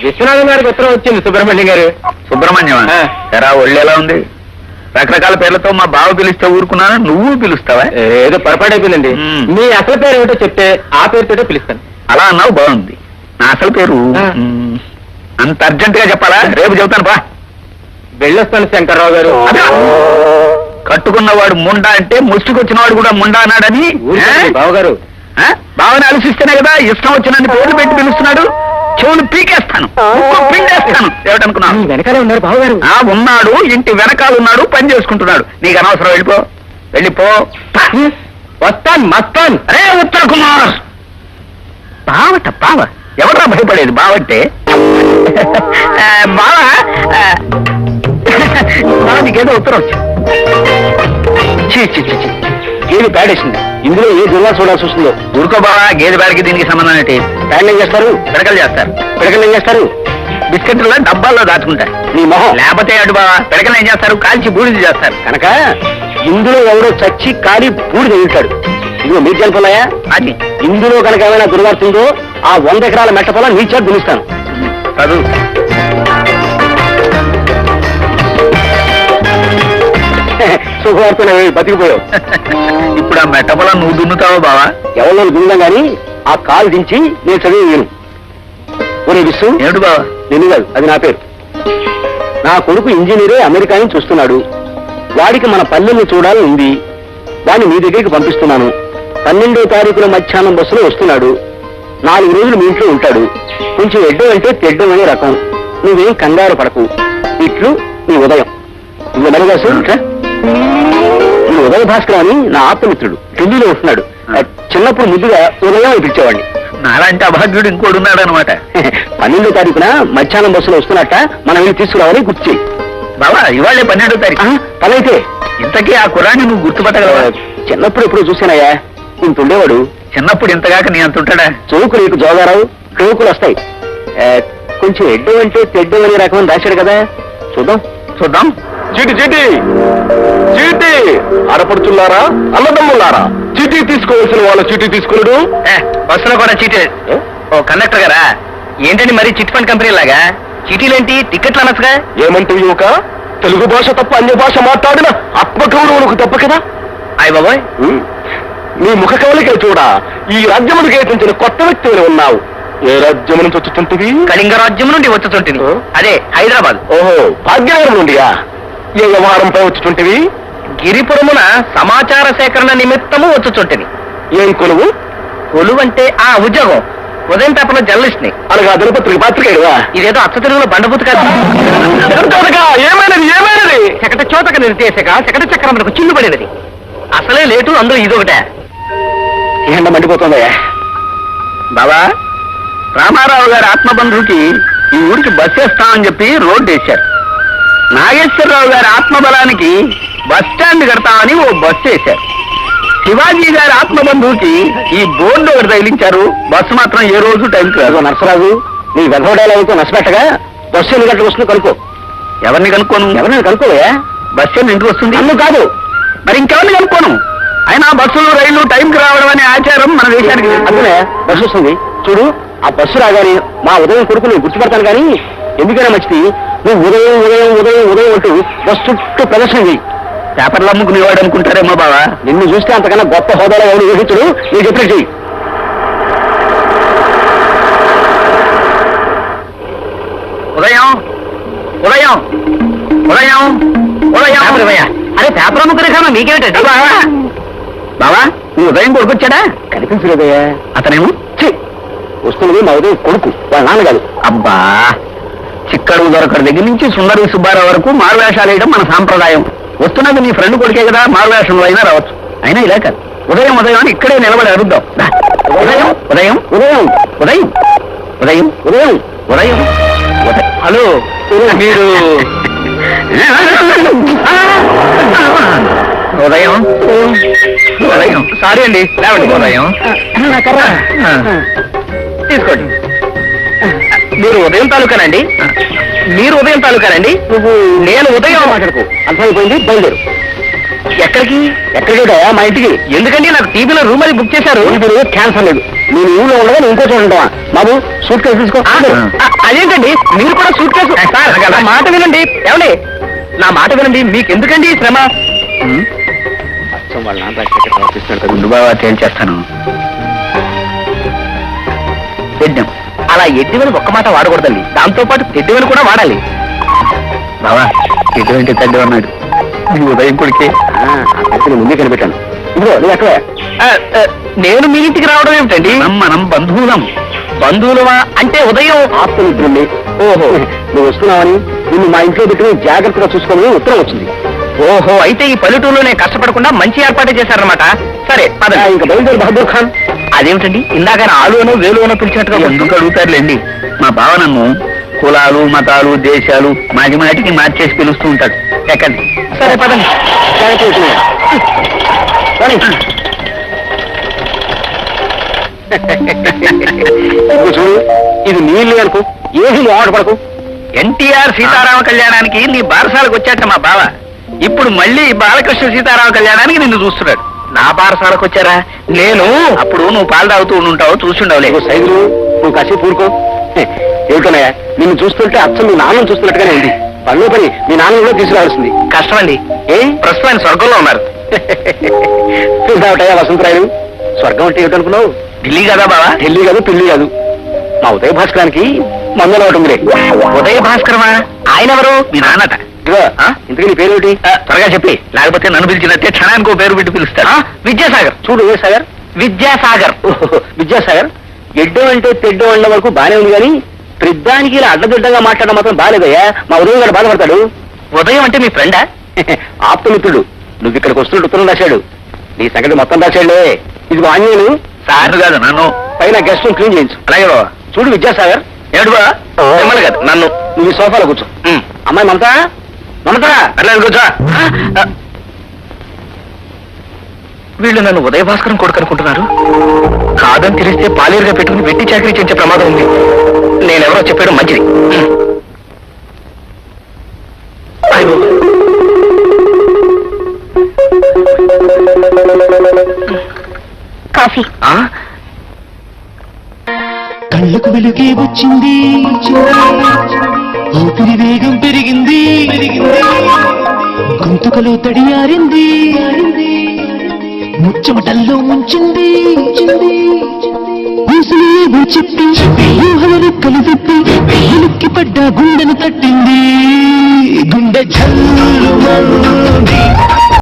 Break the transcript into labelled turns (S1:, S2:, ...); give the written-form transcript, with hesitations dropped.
S1: విశ్వనాథం గారికి ఉత్తరం వచ్చింది సుబ్రహ్మణ్యం గారు.
S2: సుబ్రహ్మణ్యం ఎరా ఒళ్ళు ఎలా ఉంది? రకరకాల పేర్లతో మా బావ పిలిస్తే ఊరుకున్నాను, నువ్వు పిలుస్తావా?
S1: ఏదో పొరపాటు అయిపోయిందండి. మీ అసలు పేరు ఏమిటో చెప్తే ఆ పేరుతో పిలుస్తాను.
S2: అలా అన్నావు, బాగుంది. నా అసలు పేరు అంత అర్జెంట్ గా చెప్పాలా? రేపు చెబుతాను బా.
S1: వెళ్ళొస్తాను శంకర్రావు గారు.
S2: కట్టుకున్నవాడు ముండా అంటే ముసుకొచ్చిన వాడు కూడా ముండా అన్నాడని
S1: బావగారు.
S2: బావని ఆలోచిస్తేనే కదా ఇష్టం వచ్చినన్ని పేర్లు పెట్టి పిలుస్తున్నాడు. చెవులు పీకేస్తాను, పిండేస్తాను. ఏమిటనుకున్నాను?
S1: వెనకాలే ఉన్నారు బావగారు.
S2: ఉన్నాడు, ఇంటి వెనకాల ఉన్నాడు, పని చేసుకుంటున్నాడు. నీకు అనవసరం, వెళ్ళిపో వెళ్ళిపో.
S1: వస్తాను మస్తాన్.
S2: అరే ఉత్తర కుమార్, బావట బావ ఎవరా భయపడేది? బావంటే బావ నీకేదో ఉత్తరం వచ్చి గేదె పేడేసింది. ఇందులో ఏ జిల్లా చూడాల్సి వస్తుందో. ఊరుకో బావా, గేదె పేడకి దీనికి సంబంధం ఏంటి? పేడలు ఏం చేస్తారు? పిడకలు చేస్తారు. పిడకలు ఏం చేస్తారు? బిస్కెట్లో డబ్బాల్లో దాచుకుంటారు. నీ మొహం. లేకపోతే అటు బావా, పిడకలు ఏం చేస్తారు? కాల్చి బూడిద చేస్తారు. కనుక ఇందులో ఎవరో చచ్చి కాలి బూడిద ఉంటాడు. ఇదిగో మీరు జనపలాయా అది. ఇందులో కనుక ఏమైనా దుర్వార్తుందో ఆ 100 ఎకరాల మెట్ట పొలం నీ చేతి దులుస్తాను. చదువు. శుభవార్తలు బతికిపోయావు. ఇప్పుడు ఆ మెట్ట పొలం నువ్వు దున్నుతావా బావా? ఎవరో దున్నుదాం గాని ఆ కాలు దించి నేను చదివి నేను. ఒరే విసు. ఏమిటి బావా? నేను కాదు, అది నా పేరు. నా కొడుకు ఇంజనీరే అమెరికా నుంచి చూస్తున్నాడు. వాడికి మన పల్లెల్ని చూడాలని ఉంది. వాడిని మీ దగ్గరికి పంపిస్తున్నాను. 12వ తారీఖున మధ్యాహ్నం బస్సులో వస్తున్నాడు. 4 రోజులు మీ ఇంట్లో ఉంటాడు. కొంచెం ఎడ్డం అంటే తెడ్డం అనే రకం. నువ్వేం కంగారు పడకు. ఇట్లు నీ ఉదయం. నువ్వు మరిగాసు నీ ఉదయ భాస్కర్ అని నా ఆప్తమిత్రుడు ఢిల్లీలో ఉంటున్నాడు. చిన్నప్పుడు ముద్దుగా ఉదయం అని పిలిచేవాడిని. నాలాంటి అభాగ్యుడు ఇంకోడు ఉన్నాడు అనమాట. 12వ తారీఖున మధ్యాహ్నం బస్సులో వస్తున్నట్ట. మనం వెళ్ళి తీసుకురావాలని గుర్తు చేయి బాబా. ఇవాళే 12వ తారీఖు. పనైతే ఇంతకీ ఆ కుర్రాన్ని నువ్వు గుర్తుపట్టగలవా? చిన్నప్పుడు ఎప్పుడు చూసానయ్యా, ఇంత ఉండేవాడు. చిన్నప్పుడు ఇంతగాక నీ అంత ఉంటాడా? చౌకు నీకు జోగారావు టోకులు వస్తాయి. కొంచెం ఎడ్డం అంటే తెడ్డం అనే రకం రాశాడు కదా. చూద్దాం చూద్దాం. చీటి చీటి చీటి ఆడపడుచున్నారా, అన్నదమ్ములారా, చీటీ తీసుకోవాల్సిన వాళ్ళ చీటీ తీసుకున్నాడు. బస్సులో కూడా చీటీ. ఓ కండక్టర్ గారా, ఏంటండి మరి చిట్ ఫండ్ కంపెనీ లాగా చీటీలేంటి? టికెట్లు అనొచ్చుగా. ఏమంటే యువక, తెలుగు భాష తప్ప అన్య భాష మాట్లాడిన ఆత్మగౌరవులకు తప్ప కదా. అయ్య బాబోయ్, నీ ముఖ కవలికే చూడా ఈ రాజ్యమును కేటించిన కొత్త వ్యక్తులు ఉన్నావు. ఏ రాజ్యం నుంచి వచ్చుతుంటివి? కళింగ రాజ్యం నుండి వచ్చుతుంటివి. అదే హైదరాబాద్. ఓహో, భాగ్యనగరం నుండియా? ఏ వ్యవహారంపై వచ్చుతుంటివి? గిరిపురమున సమాచార సేకరణ నిమిత్తము వచ్చుచుంటివి. ఏం కొలువు? కొలువు అంటే ఆ ఉద్యోగం. ఉదయం పేపర్లో జర్నలిస్ట్ ని. అలాగా దినపత్రిక పాత్రికేడువా? ఇదేదో అచ్చ తెలుగులో బండబూతు కాదు. ఏమైనది ఏమైనది? శకట చోతక నిర్దేశక శకట చక్రములకు చిల్లు పడినది. అసలే లేటు, అందులో ఇదొకటే. ఎండ మండిపోతుందయ్యా బాబా. రామారావు గారి ఆత్మబంధువుకి ఈ ఊరికి బస్సు వేస్తామని చెప్పి రోడ్డు వేశారు. నాగేశ్వరరావు గారి ఆత్మబలానికి బస్ స్టాండ్ కడతామని ఓ బస్సు వేశారు. శివాజీ గారి ఆత్మబంధువుకి ఈ బోర్డు ఒకటి తగిలించారు. బస్సు మాత్రం ఏ రోజు టైంకి రాదు. నర్సరాజు, నీ వెధవడాలతో నష్టపెట్టగా బస్సు ఎన్ని గంటలకు వస్తుంది కనుక్కో. ఎవరిని కనుక్కోను? ఎవరిని కనుక్కోవా? బస్సు ఇంటికి వస్తుంది. అన్ను కాదు, మరి ఇంకెవరిని కనుక్కోను. అయినా బస్సులు రైళ్లు టైంకి రావడం అనే ఆచారం మన దేశానికి. అందుకే బస్సు వస్తుంది చూడు. ఆ బస్సు రాగానే మా ఉదయం కొడుకు నేను గుర్తుపడతాను. కానీ ఎందుకైనా మంచిది, నువ్వు ఉదయం ఉదయం ఉదయం ఉదయం అంటూ బస్సు చుట్టూ ప్రదర్శన చేయి. పేపర్లు అమ్ముకునేవాడు అనుకుంటారేమో బావా. నిన్ను చూస్తే అంతకన్నా గొప్ప హోదాలో ఎవరు ఊహించడు. నీకు చెప్పినట్టు చెయ్యి. ఉదయం ఉదయం ఉదయం ఉదయం. అరే పేపర్ అమ్ముకునే కన్నా మీకేమిటండి బావా? నువ్వు ఉదయం కొడుకొచ్చాడా? కనిపించలేదయ్యా. అతనేమో వస్తున్నది మా ఉదయం కొడుకు, వాళ్ళ నాన్న కాదు. అబ్బా, చిక్కడు దొరకడు దగ్గర నుంచి సుందరి సుబ్బారావు వరకు మారువేషాలు వేయడం మన సాంప్రదాయం. వస్తున్నది నీ ఫ్రెండ్ కొడుకే కదా, మారువేషంలో అయినా రావచ్చు. అయినా ఇలా కాదు, ఉదయం ఉదయం అని ఇక్కడే నిలబడి అడుగుదాం. ఉదయం ఉదయం ఉదయం ఉదయం ఉదయం ఉదయం ఉదయం. హలో, మీరు ఉదయం ఉదయం. సారీ అండి, లేవండి. ఉదయం తీసుకోండి. మీరు ఉదయం తాలూకానండి? మీరు ఉదయం తాలూకానండి? నువ్వు నేను ఉదయం మాట్లాడుకో. అర్థమైపోయింది, బయలుదేరు.
S1: ఎక్కడికి?
S2: ఎక్కడికి మా ఇంటికి.
S1: ఎందుకండి నాకు టీవీలో రూమ్ అది బుక్ చేశారు.
S2: క్యాన్సర్ లేదు. నేను ఊళ్ళో ఉండగా నేను ఇంకో చూడంటావా బాబు? సూట్ కేసు తీసుకో.
S1: అదేంటండి మీరు కూడా సూట్ కేసు? నా మాట వినండి. ఏమండి నా మాట వినండి. మీకెందుకండి ఈ శ్రమ?
S2: వాళ్ళ నాన్న ప్రవర్తిస్తున్నాడు కదా. ముందు బాబా తేల్చేస్తాను. తెడ్డం
S1: అలా ఎడ్డివని ఒక్క మాట వాడకూడదండి. దాంతో పాటు తెడ్డివని కూడా వాడాలి.
S2: బావా ఎటువంటి తడ్డి ఉన్నాడు. నీ ఉదయం కొడికే ముందే కనిపెట్టాను. ఇదిగో నువ్వు ఎక్కడ?
S1: నేను మీ ఇంటికి రావడం ఏమిటండి?
S2: మనం బంధువులం.
S1: బంధువులమా అంటే ఉదయం
S2: ఆప్తులుంటుంది. ఓహో నువ్వు వస్తున్నావని నిన్ను మా ఇంట్లో పెట్టుకుని జాగ్రత్తగా చూసుకోమని ఉత్తరం వచ్చింది.
S1: ఓహో అయితే ఈ పల్లెటూరులో నేను కష్టపడకుండా మంచి ఏర్పాటు చేశారనమాట. సరే
S2: ఇంకా బయలుదేరి బహదూర్ ఖాన్.
S1: అదేమిటండి ఇందాక ఆలువనో వేలువనో పిలిచినట్టుగా
S2: ఎందుకు అడుగుతారులేండి. మా బావ నన్ను కులాలు మతాలు దేశాలు మాటి మాటికి మార్చేసి పిలుస్తూ ఉంటాడు. ఎక్కండి.
S1: సరే పదండి.
S2: చూడు ఇది నీళ్ళు అనుకో. ఏది ఆట పడకు.
S1: ఎన్టీఆర్ సీతారామ కళ్యాణానికి నీ బారసాలకు వచ్చాట మా బావ. ఇప్పుడు మళ్ళీ బాలకృష్ణ సీతారామ కళ్యాణానికి నిన్ను చూస్తున్నాడు. నా బారసాలకు వచ్చారా? నేను అప్పుడు నువ్వు పాలు తాగుతూ ఉంటావు చూస్తుండవులే.
S2: సైదులు నువ్వు కాసేపు ఊరుకో. ఏమిటోనయ్యా నిన్ను చూస్తుంటే అచ్చం మీ నాన్నను చూస్తున్నట్టుగానే ఉంది. పనిలో పని మీ నాన్న కూడా తీసుకురావాల్సింది.
S1: కష్టమండి. ప్రస్తుతం ఆయన స్వర్గంలో ఉన్నారు.
S2: చూసావటయ్యా వసంతరాయలు. స్వర్గం అంటే ఏమిటనుకున్నావు?
S1: ఢిల్లీ కదా బావా?
S2: ఢిల్లీ కాదు పిల్లి కాదు. మా ఉదయ భాస్కరానికి మందులో ఒకటి ఉంది.
S1: ఉదయ భాస్కరమా? ఆయన ఎవరు? మీ నాన్నట.
S2: ఇంతకీ నీ పేరేమిటి?
S1: త్వరగా చెప్పి, లేకపోతే నన్ను పిలిచినట్టే క్షణానికి పేరు పెట్టి పిలుస్తాను. విద్యాసాగర్.
S2: చూడు ఏ సాగర్?
S1: విద్యాసాగర్.
S2: విద్యాసాగర్. ఎడ్డో అంటే తెడ్డో అన్న వరకు బానే ఉంది కానీ ప్రతిదానికి ఇలా అడ్డదిడ్డంగా మాట్లాడడం మాత్రం బాగాలేదయ్యా. మా ఉదయం గారు బాధపడతాడు.
S1: ఉదయం అంటే మీ ఫ్రెండా?
S2: ఆప్తమిత్రుడు. నువ్వు ఇక్కడికి వస్తున్నట్టు ఉత్తరం రాశాడు. నీ సంగతి మొత్తం రాశాడులే. ఇది ఆంజనేయులు
S1: సార్ కాదు నన్ను.
S2: పైన గెస్ట్ రూమ్ క్లీన్ చేయించు.
S1: అలాగే బాబా.
S2: చూడు విద్యాసాగర్.
S1: ఏడు బా మిమ్మల్ని కాదు నన్ను.
S2: నువ్వు ఈ సోఫాలో కూర్చో. అమ్మాయి మమతా మమతా
S1: అట్లా కూర్చో. వీళ్ళు నన్ను ఉదయ భాస్కరం కొడుకు అనుకుంటున్నారు. కాదని తెలిస్తే పాలేరుగా పెట్టుకుని వెట్టి చాకరీ చేయించే ప్రమాదం ఉంది. నేనెవరో చెప్పడం మంచిది.
S3: కాఫీ.
S4: కళ్ళకు వెలుగే వచ్చింది, ఊపిరి వేగం పెరిగింది, గొంతుకలో తడియారింది, ముచ్చమటల్లో ముంచింది, ఊసులేవో చెప్పి ఊహల రెక్కలు విప్పి ఉలిక్కి పడ్డ గుండెను తట్టింది, గుండె జల్లుమంది.